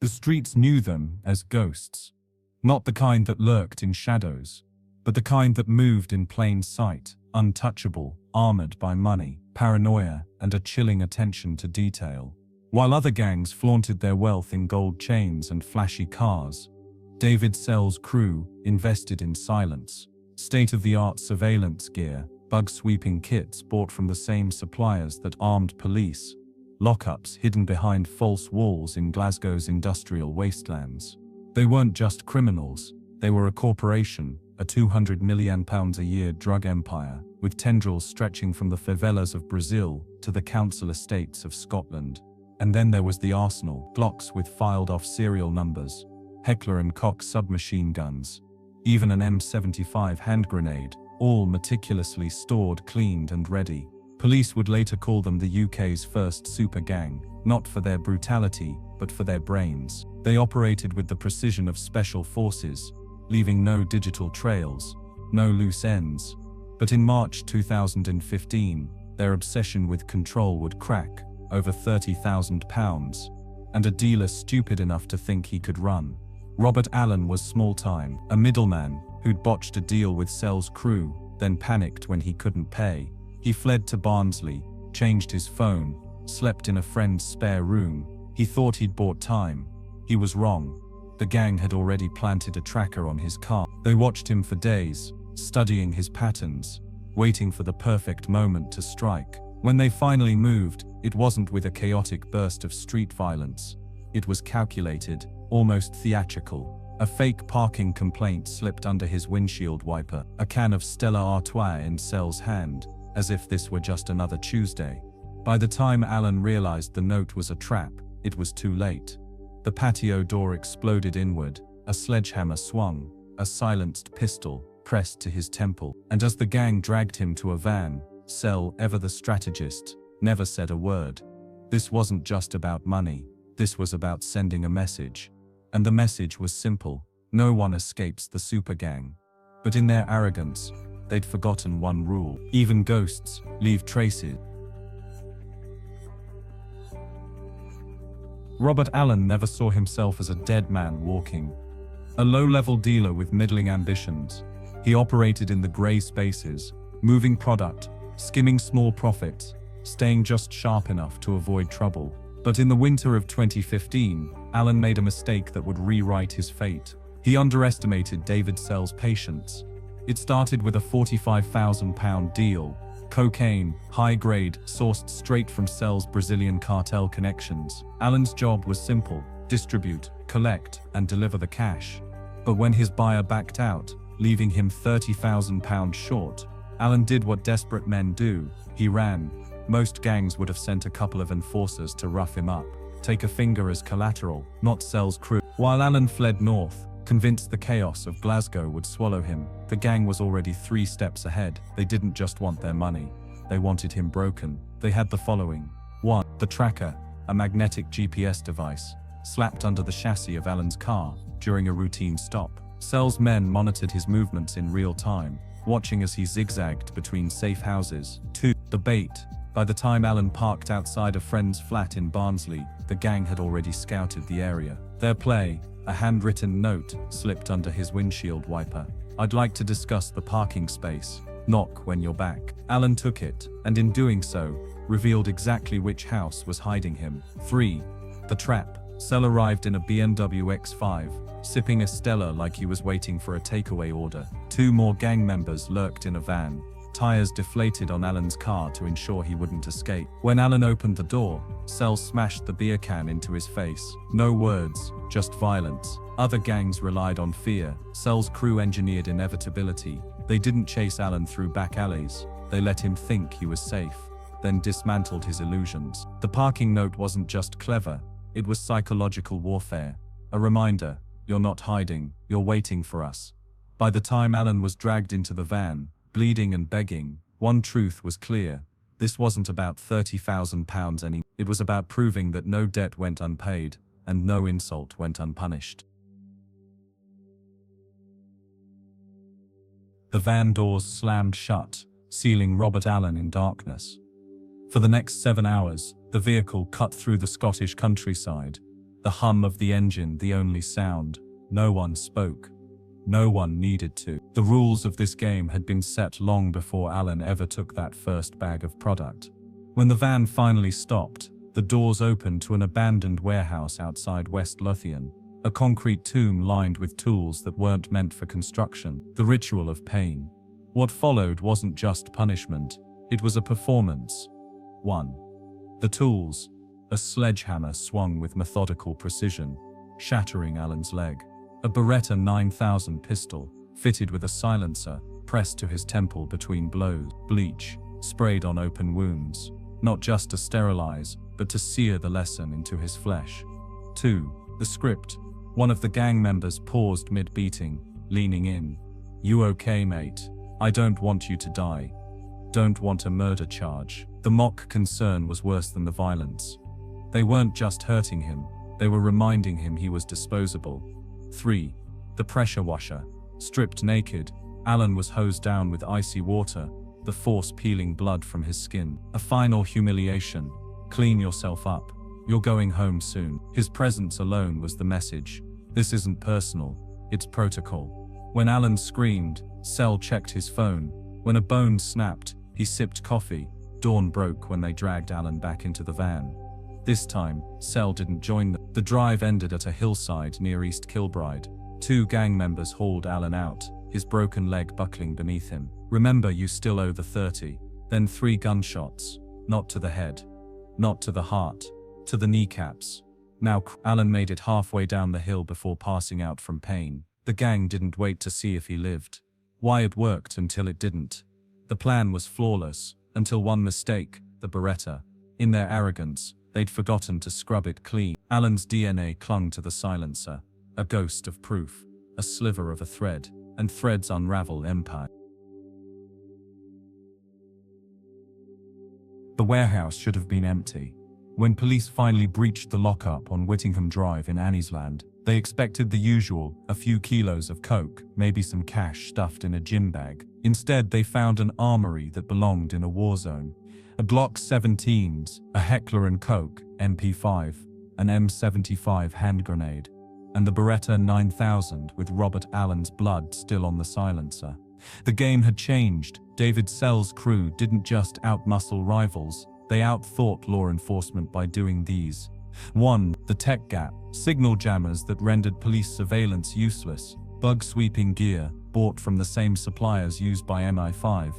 The streets knew them as ghosts. Not the kind that lurked in shadows, but the kind that moved in plain sight, untouchable, armored by money, paranoia, and a chilling attention to detail. While other gangs flaunted their wealth in gold chains and flashy cars, David Sal's crew invested in silence. State-of-the-art surveillance gear, bug-sweeping kits bought from the same suppliers that armed police, lockups hidden behind false walls in Glasgow's industrial wastelands. They weren't just criminals, they were a corporation, a £200 million a year drug empire, with tendrils stretching from the favelas of Brazil to the council estates of Scotland. And then there was the arsenal, Glocks with filed-off serial numbers, Heckler & Koch submachine guns, even an M75 hand grenade, all meticulously stored, cleaned and ready. Police would later call them the UK's first super gang, not for their brutality, but for their brains. They operated with the precision of special forces, leaving no digital trails, no loose ends. But in March 2015, their obsession with control would crack, over £30,000, and a dealer stupid enough to think he could run. Robert Allen was small-time, a middleman who'd botched a deal with Sal's crew, then panicked when he couldn't pay. He fled to Barnsley, changed his phone, slept in a friend's spare room. He thought he'd bought time. He was wrong. The gang had already planted a tracker on his car. They watched him for days, studying his patterns, waiting for the perfect moment to strike. When they finally moved, it wasn't with a chaotic burst of street violence. It was calculated, almost theatrical. A fake parking complaint slipped under his windshield wiper, a can of Stella Artois in Sal's hand, as if this were just another Tuesday. By the time Alan realized the note was a trap, it was too late. The patio door exploded inward, a sledgehammer swung, a silenced pistol pressed to his temple, and as the gang dragged him to a van, Sal, ever the strategist, never said a word. This wasn't just about money, this was about sending a message. And the message was simple: no one escapes the super gang. But in their arrogance, they'd forgotten one rule: even ghosts leave traces. Robert Allen never saw himself as a dead man walking. A low-level dealer with middling ambitions, he operated in the grey spaces, moving product, skimming small profits, staying just sharp enough to avoid trouble. But in the winter of 2015, Allen made a mistake that would rewrite his fate. He underestimated David Sal's patience. It started with a £45,000 deal, cocaine, high-grade, sourced straight from Sal's Brazilian cartel connections. Allen's job was simple: distribute, collect, and deliver the cash. But when his buyer backed out, leaving him £30,000 short, Allen did what desperate men do: he ran. Most gangs would have sent a couple of enforcers to rough him up, take a finger as collateral, not Sal's crew. While Allen fled north, convinced the chaos of Glasgow would swallow him, the gang was already 3 steps ahead. They didn't just want their money, they wanted him broken. They had the following. 1. The tracker, a magnetic GPS device, slapped under the chassis of Allen's car during a routine stop. Sal's men monitored his movements in real time, watching as he zigzagged between safe houses. 2. The bait. By the time Allen parked outside a friend's flat in Barnsley, the gang had already scouted the area. Their play, a handwritten note, slipped under his windshield wiper. "I'd like to discuss the parking space. Knock when you're back." Allen took it, and in doing so, revealed exactly which house was hiding him. 3. The trap. Sal arrived in a BMW X5, sipping a Stella like he was waiting for a takeaway order. 2 more gang members lurked in a van, tires deflated on Allen's car to ensure he wouldn't escape. When Allen opened the door, Sal smashed the beer can into his face. No words, just violence. Other gangs relied on fear. Sal's crew engineered inevitability. They didn't chase Allen through back alleys. They let him think he was safe, then dismantled his illusions. The parking note wasn't just clever, it was psychological warfare. A reminder: you're not hiding, you're waiting for us. By the time Allen was dragged into the van, bleeding and begging, one truth was clear: this wasn't about £30,000 anymore. It was about proving that no debt went unpaid, and no insult went unpunished. The van doors slammed shut, sealing Robert Allen in darkness. For the next 7 hours, the vehicle cut through the Scottish countryside, The hum of the engine, the only sound. No one spoke. No one needed to. The rules of this game had been set long before Alan ever took that first bag of product. When the van finally stopped, the doors opened to an abandoned warehouse outside West Lothian, a concrete tomb lined with tools that weren't meant for construction, the ritual of pain. What followed wasn't just punishment, it was a performance. 1. The tools. A sledgehammer swung with methodical precision, shattering Alan's leg. A Beretta 9000 pistol, fitted with a silencer, pressed to his temple between blows. Bleach, sprayed on open wounds, not just to sterilize, but to sear the lesson into his flesh. 2. The script. One of the gang members paused mid-beating, leaning in. "You okay, mate? I don't want you to die. Don't want a murder charge." The mock concern was worse than the violence. They weren't just hurting him, they were reminding him he was disposable. 3. The pressure washer. Stripped naked, Alan was hosed down with icy water, the force peeling blood from his skin. A final humiliation. Clean yourself up. You're going home soon. His presence alone was the message. This isn't personal, it's protocol. When Alan screamed, Sal checked his phone. When a bone snapped, he sipped coffee. Dawn broke when they dragged Alan back into the van. This time, Sal didn't join them. The drive ended at a hillside near East Kilbride. 2 gang members hauled Alan out, his broken leg buckling beneath him. "Remember, you still owe the 30. Then 3 gunshots. Not to the head. Not to the heart. To the kneecaps. Now, Alan made it halfway down the hill before passing out from pain. The gang didn't wait to see if he lived. Why it worked until it didn't. The plan was flawless, until one mistake, the Beretta. In their arrogance, they'd forgotten to scrub it clean. Alan's DNA clung to the silencer, a ghost of proof, a sliver of a thread, and threads unravel empire. The warehouse should have been empty. When police finally breached the lockup on Whittingham Drive in Anniesland, they expected the usual, a few kilos of coke, maybe some cash stuffed in a gym bag. Instead, they found an armory that belonged in a war zone. A Glock 17s, a Heckler & Koch MP5, an M75 hand grenade, and the Beretta 9000 with Robert Allen's blood still on the silencer. The game had changed. David Sal's crew didn't just outmuscle rivals, they outthought law enforcement by doing these. 1. The tech gap. Signal jammers that rendered police surveillance useless. Bug-sweeping gear, bought from the same suppliers used by MI5.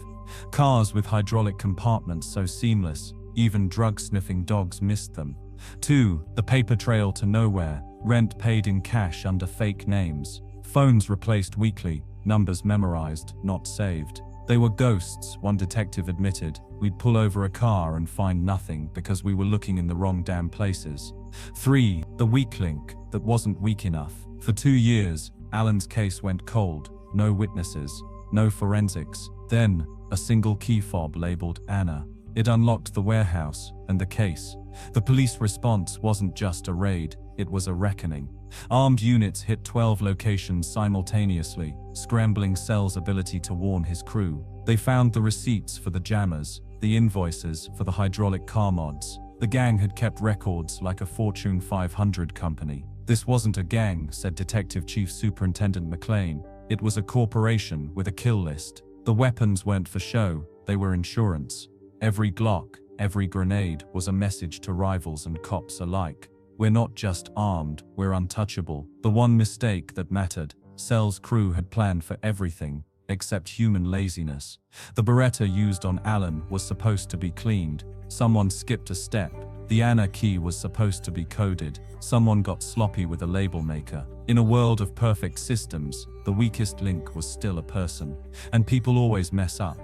Cars with hydraulic compartments so seamless, even drug-sniffing dogs missed them. 2. The paper trail to nowhere. Rent paid in cash under fake names. Phones replaced weekly, numbers memorized, not saved. They were ghosts, one detective admitted. We'd pull over a car and find nothing because we were looking in the wrong damn places. 3. The weak link that wasn't weak enough. For 2 years, Alan's case went cold. No witnesses, no forensics. Then, a single key fob labeled Anna. It unlocked the warehouse and the case. The police response wasn't just a raid, it was a reckoning. Armed units hit 12 locations simultaneously, scrambling Sal's ability to warn his crew. They found the receipts for the jammers, the invoices for the hydraulic car mods. The gang had kept records like a Fortune 500 company. This wasn't a gang, said Detective Chief Superintendent McLean. It was a corporation with a kill list. The weapons weren't for show, they were insurance. Every Glock, every grenade was a message to rivals and cops alike. We're not just armed, we're untouchable. The one mistake that mattered, Sal's crew had planned for everything, except human laziness. The Beretta used on Alan was supposed to be cleaned. Someone skipped a step. The Anna key was supposed to be coded. Someone got sloppy with a label maker. In a world of perfect systems, the weakest link was still a person. And people always mess up.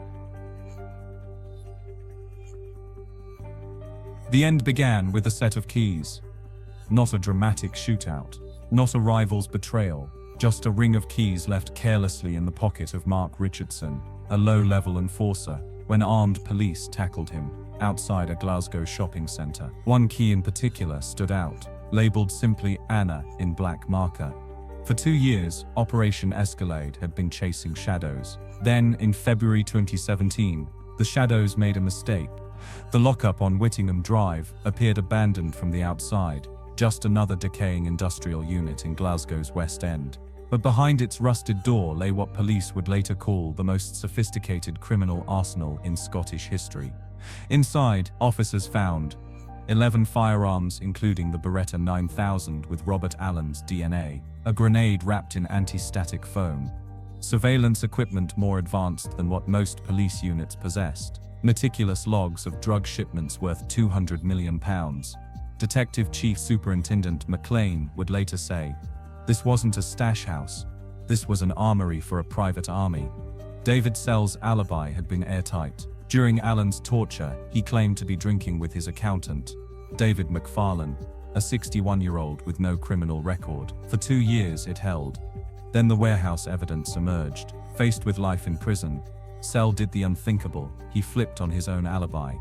The end began with a set of keys. Not a dramatic shootout, not a rival's betrayal, just a ring of keys left carelessly in the pocket of Mark Richardson, a low-level enforcer, when armed police tackled him outside a Glasgow shopping centre. One key in particular stood out, labelled simply Anna in black marker. For 2 years, Operation Escalade had been chasing shadows. Then, in February 2017, the shadows made a mistake. The lockup on Whittingham Drive appeared abandoned from the outside. just another decaying industrial unit in Glasgow's West End. But behind its rusted door lay what police would later call the most sophisticated criminal arsenal in Scottish history. Inside, officers found 11 firearms, including the Beretta 9000 with Robert Allen's DNA, a grenade wrapped in anti-static foam, surveillance equipment more advanced than what most police units possessed, meticulous logs of drug shipments worth £200 million. Detective Chief Superintendent McLean would later say, "This wasn't a stash house. This was an armory for a private army." David Sal's alibi had been airtight. During Allen's torture, he claimed to be drinking with his accountant, David McFarlane, a 61-year-old with no criminal record. For 2 years it held. Then the warehouse evidence emerged. Faced with life in prison, Sal did the unthinkable. He flipped on his own alibi.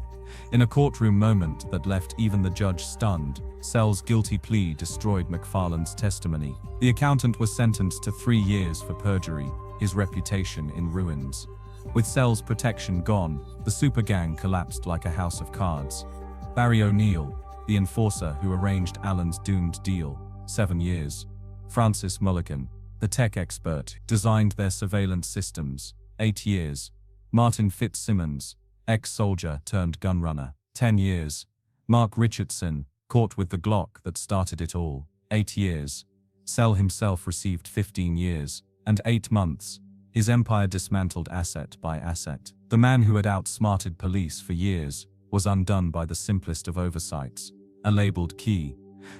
In a courtroom moment that left even the judge stunned, Sal's guilty plea destroyed McFarlane's testimony. The accountant was sentenced to 3 years for perjury, his reputation in ruins. With Sal's protection gone, the super gang collapsed like a house of cards. Barry O'Neill, the enforcer who arranged Allen's doomed deal, 7 years. Francis Mulligan, the tech expert, designed their surveillance systems, 8 years. Martin Fitzsimmons, ex-soldier turned gunrunner, 10 years. Mark Richardson, caught with the Glock that started it all, 8 years. Sal himself received 15 years and 8 months. His empire dismantled asset by asset. The man who had outsmarted police for years was undone by the simplest of oversights, a labeled key.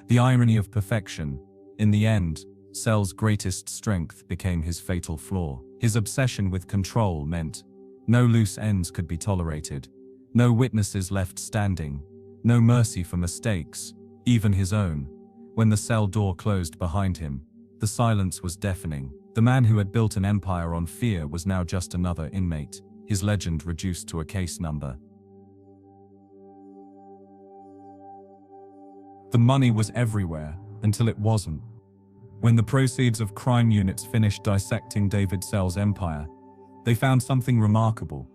The irony of perfection. In the end, Sal's greatest strength became his fatal flaw. His obsession with control meant no loose ends could be tolerated, no witnesses left standing, no mercy for mistakes, even his own. When the cell door closed behind him, the silence was deafening. The man who had built an empire on fear was now just another inmate, his legend reduced to a case number. The money was everywhere, until it wasn't. When the proceeds of crime units finished dissecting David Sal's empire, they found something remarkable.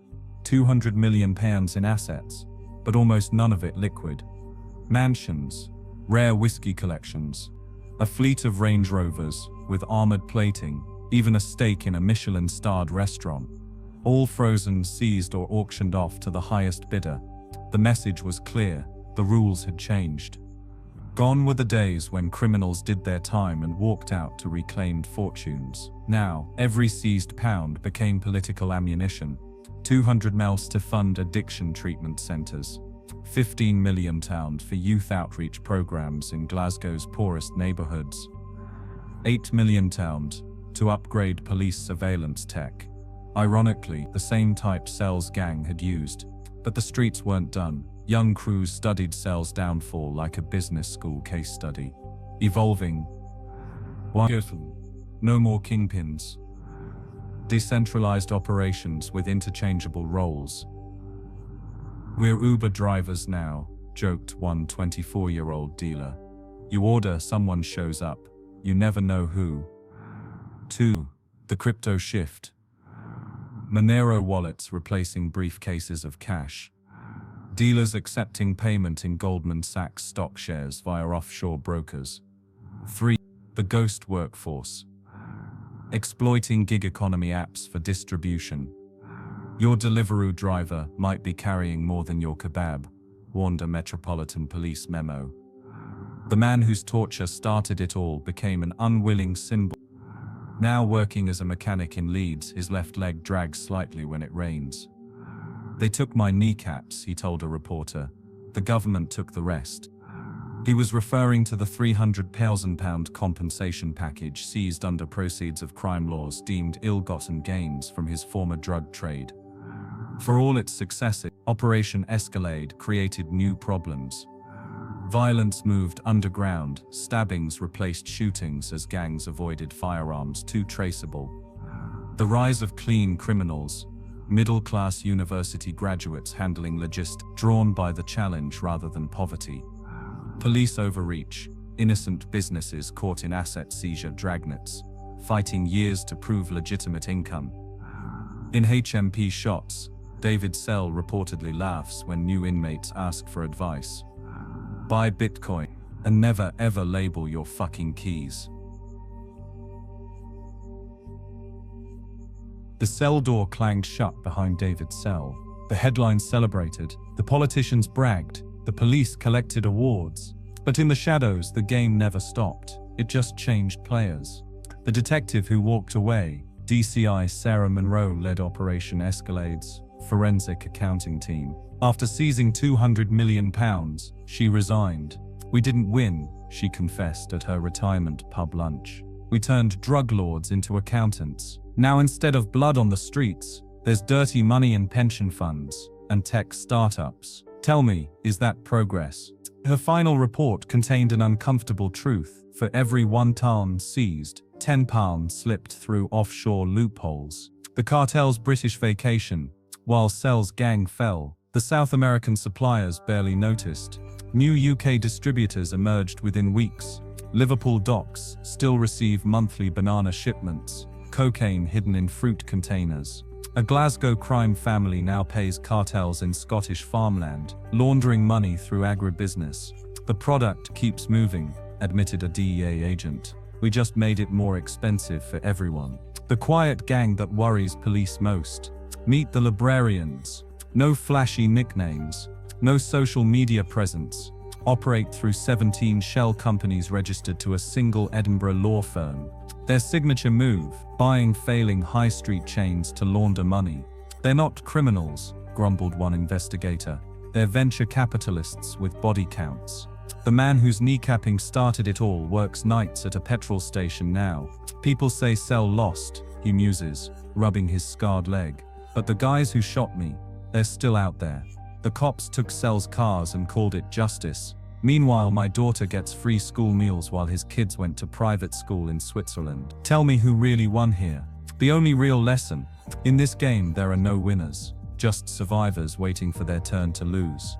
£200 million in assets, but almost none of it liquid. Mansions, rare whiskey collections, a fleet of Range Rovers with armored plating, even a stake in a Michelin-starred restaurant. All frozen, seized or auctioned off to the highest bidder. The message was clear, the rules had changed. Gone were the days when criminals did their time and walked out to reclaimed fortunes. Now, every seized pound became political ammunition. 200 mils to fund addiction treatment centres. 15 million pounds for youth outreach programmes in Glasgow's poorest neighbourhoods. 8 million pounds to upgrade police surveillance tech. Ironically, the same type Sal's gang had used. But the streets weren't done. Young crews studied Sal's downfall like a business school case study. Evolving. No more kingpins. Decentralized operations with interchangeable roles. "We're Uber drivers now," joked one 24-year-old dealer. You order, someone shows up. You never know who. 2. The crypto shift. Monero wallets replacing briefcases of cash. Dealers accepting payment in Goldman Sachs stock shares via offshore brokers. 3. The ghost workforce. Exploiting gig economy apps for distribution. Your Deliveroo driver might be carrying more than your kebab, warned a Metropolitan Police memo. The man whose torture started it all became an unwilling symbol. Now working as a mechanic in Leeds, his left leg drags slightly when it rains. "They took my kneecaps," he told a reporter. "The government took the rest." He was referring to the £300,000 compensation package seized under proceeds of crime laws deemed ill-gotten gains from his former drug trade. For all its successes, Operation Escalade created new problems. Violence moved underground, stabbings replaced shootings as gangs avoided firearms too traceable. The rise of clean criminals, middle-class university graduates handling logistics, drawn by the challenge rather than poverty. Police overreach, innocent businesses caught in asset seizure dragnets, fighting years to prove legitimate income. In HMP shots, David Sal reportedly laughs when new inmates ask for advice. Buy Bitcoin. and never ever label your fucking keys. The cell door clanged shut behind David Sal. The headlines celebrated, the politicians bragged, the police collected awards. But in the shadows, the game never stopped. It just changed players. The detective who walked away, DCI Sarah Monroe, led Operation Escalade's forensic accounting team. After seizing £200 million, she resigned. "We didn't win," she confessed at her retirement pub lunch. "We turned drug lords into accountants. Now instead of blood on the streets, there's dirty money in pension funds and tech startups. Tell me, is that progress?" Her final report contained an uncomfortable truth. For every £1 seized, £10 slipped through offshore loopholes. The cartel's British vacation, while Sal's gang fell, the South American suppliers barely noticed. New UK distributors emerged within weeks. Liverpool docks still receive monthly banana shipments, cocaine hidden in fruit containers. A Glasgow crime family now pays cartels in Scottish farmland, laundering money through agribusiness. "The product keeps moving," admitted a DEA agent. "We just made it more expensive for everyone." The quiet gang that worries police most. Meet the librarians. No flashy nicknames, no social media presence. Operate through 17 shell companies registered to a single Edinburgh law firm. Their signature move, buying failing high street chains to launder money. "They're not criminals," grumbled one investigator. "They're venture capitalists with body counts." The man whose kneecapping started it all works nights at a petrol station now. "People say Sal lost," he muses, rubbing his scarred leg. "But the guys who shot me, they're still out there. The cops took Sal's cars and called it justice. Meanwhile, my daughter gets free school meals while his kids went to private school in Switzerland. Tell me who really won here." The only real lesson: in this game there are no winners, just survivors waiting for their turn to lose.